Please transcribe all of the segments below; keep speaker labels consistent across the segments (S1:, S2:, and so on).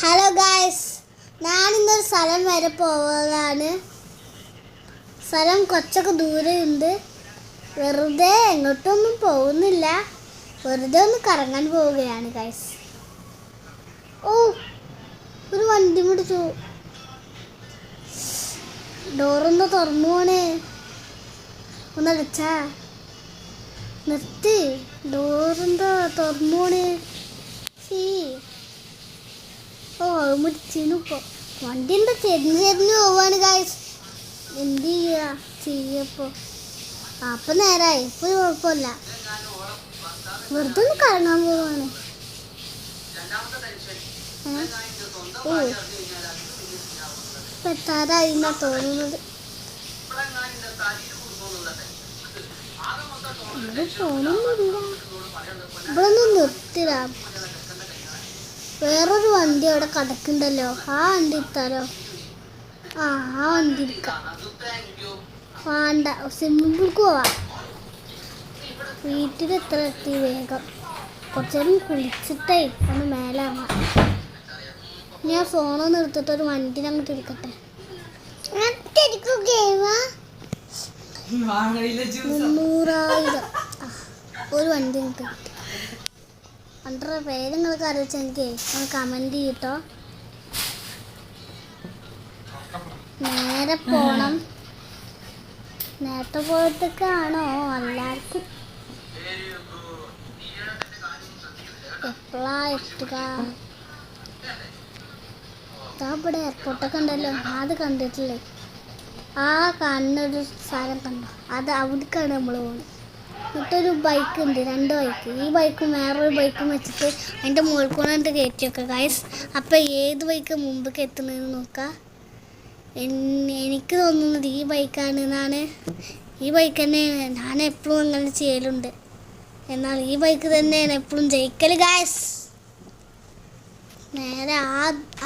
S1: Hello guys, ഞാനിന്നൊരു സ്ഥലം വരെ പോവുകയാണ്. സ്ഥലം കുറച്ചൊക്കെ ദൂരെയുണ്ട്. വെറുതെ എങ്ങോട്ടൊന്നും പോകുന്നില്ല, വെറുതെ ഒന്ന് കറങ്ങാൻ പോവുകയാണ് ഗായ്സ്. ഓ, ഒരു വണ്ടി പിടിച്ചു. ഡോറൊന്ന് തുറന്നു പോണേ, ഒന്നടച്ചാ നിർത്തി. ഡോറെന്താ തുറന്നു പോണേ? ഓ, മുടിച്ചിരുന്നു. ഇപ്പോൾ വണ്ടി എന്താ ചെരിഞ്ഞ് പോവാണ് ഗായ്സ്. എന്ത് ചെയ്യപ്പോൾ അപ്പം നേരമായി. ഇപ്പോൾ കുഴപ്പമില്ല, വെറുതെ ഒന്ന് കറങ്ങാൻ പോവാണ്. ഓ, പെട്ടാറായി എന്നാ തോന്നുന്നത്. ഇവിടെ പോണൊന്നുമില്ല, ഇവിടെ ഒന്ന് നിർത്തിടാ. വേറൊരു വണ്ടി അവിടെ കിടക്കുന്നുണ്ടല്ലോ, ആ വണ്ടി ഇട്ടാലോ? ആ വണ്ടി എടുക്കാം. വേണ്ട, സ്വിമ്മിംഗ് പൂൾക്ക് പോവാം. വീട്ടിലെത്ര എത്തി വേഗം. കുറച്ചു നേരം കുളിച്ചിട്ടേ ഒന്ന് മേലെ ഇറങ്ങാം. ഞാൻ ഫോണൊന്ന് എടുത്തിട്ടൊരു വണ്ടി അങ്ങോട്ട് എടുക്കട്ടെ. 300,000 ഒരു വണ്ടി എനിക്ക് കിട്ടി. അത്ര പേര് നിങ്ങൾക്ക് അറിയിച്ച എനിക്ക് ഒന്ന് കമൻറ്റ് ചെയ്യട്ടോ. നേരെ പോണം. നേരത്തെ പോയിട്ടൊക്കെയാണോ എല്ലാവർക്കും? എപ്പോഴാ എത്തുക? ഇവിടെ എയർപോർട്ടൊക്കെ ഉണ്ടല്ലോ, അത് കണ്ടിട്ടില്ലേ? ആ കാണുന്നൊരു സ്ഥലം കണ്ടോ? അത് അവിടേക്കാണ് നമ്മൾ പോകുന്നത്. എന്നിട്ടൊരു ബൈക്ക് ഉണ്ട്, 2 ബൈക്ക്. ഈ ബൈക്കും വേറൊരു ബൈക്കും വെച്ചിട്ട് അതിൻ്റെ മുകളിൽ കൂടെ കയറ്റി വെക്കുക ഗൈസ്. അപ്പം ഏത് ബൈക്ക് മുമ്പൊക്കെ എത്തുന്നതെന്ന് നോക്കാം. എനിക്ക് തോന്നുന്നത് ഈ ബൈക്കാണ് എന്നാണ്. ഈ ബൈക്ക് തന്നെ ഞാൻ എപ്പോഴും അങ്ങനെ ചെയ്യലുണ്ട്. എന്നാൽ ഈ ബൈക്ക് തന്നെയാണ് എപ്പോഴും ജയിക്കൽ ഗൈസ്. നേരെ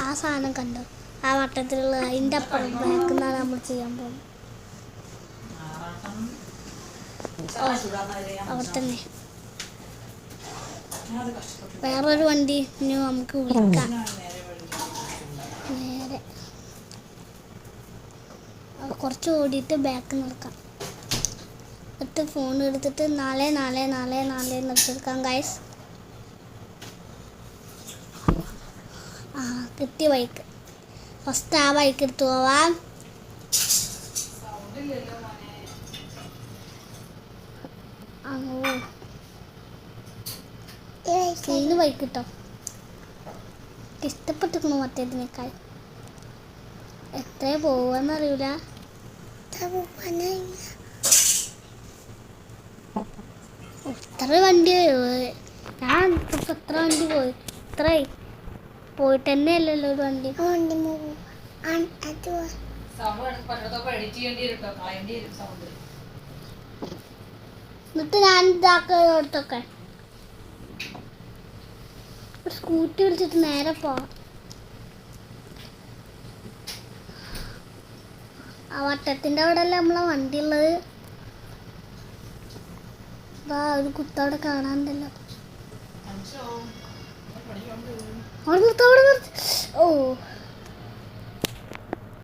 S1: ആ സാധനം കണ്ടോ? ആ വട്ടത്തിലുള്ള അതിൻ്റെ അപ്പുറം ബാക്കിൽ നിന്നാണ് നമ്മൾ ചെയ്യാൻ പോകുന്നത്. അവിടെ തന്നെ വേറൊരു വണ്ടി ഇനി നമുക്ക് വിളിക്കാം. നേരെ കുറച്ച് ഓടിയിട്ട് ബാക്ക് നടക്കാം. എന്നിട്ട് ഫോൺ എടുത്തിട്ട് 444 നിർത്തിയെടുക്കാം ഗൈസ്. ആ, കിട്ടിയ ബൈക്ക്. ഫസ്റ്റ് ആ ബൈക്ക് എടുത്ത് പോവാം. ബൈക്ക് കിട്ടോ? ഇഷ്ടപ്പെട്ടിരിക്കണു മറ്റേതിനേക്കാൾ. എത്ര പോവാന്നറിയില്ല. ഇത്ര വണ്ടി ഞാൻ എത്ര വണ്ടി പോയി? ഇത്രയായി പോയിട്ട് തന്നെ അല്ലല്ലോ ഒരു വണ്ടി. എന്നിട്ട് ഞാൻ ഇതാക്കോടത്തൊക്കെ സ്കൂട്ടി വിളിച്ചിട്ട് നേരെ പോവാം. ആ വട്ടത്തിൻ്റെ അവിടെ അല്ലേ നമ്മളെ വണ്ടി ഉള്ളത്. ഒരു കുത്തവിടെ കാണാനുണ്ടല്ലോ. അവിടെ നിർത്തി. ഓ,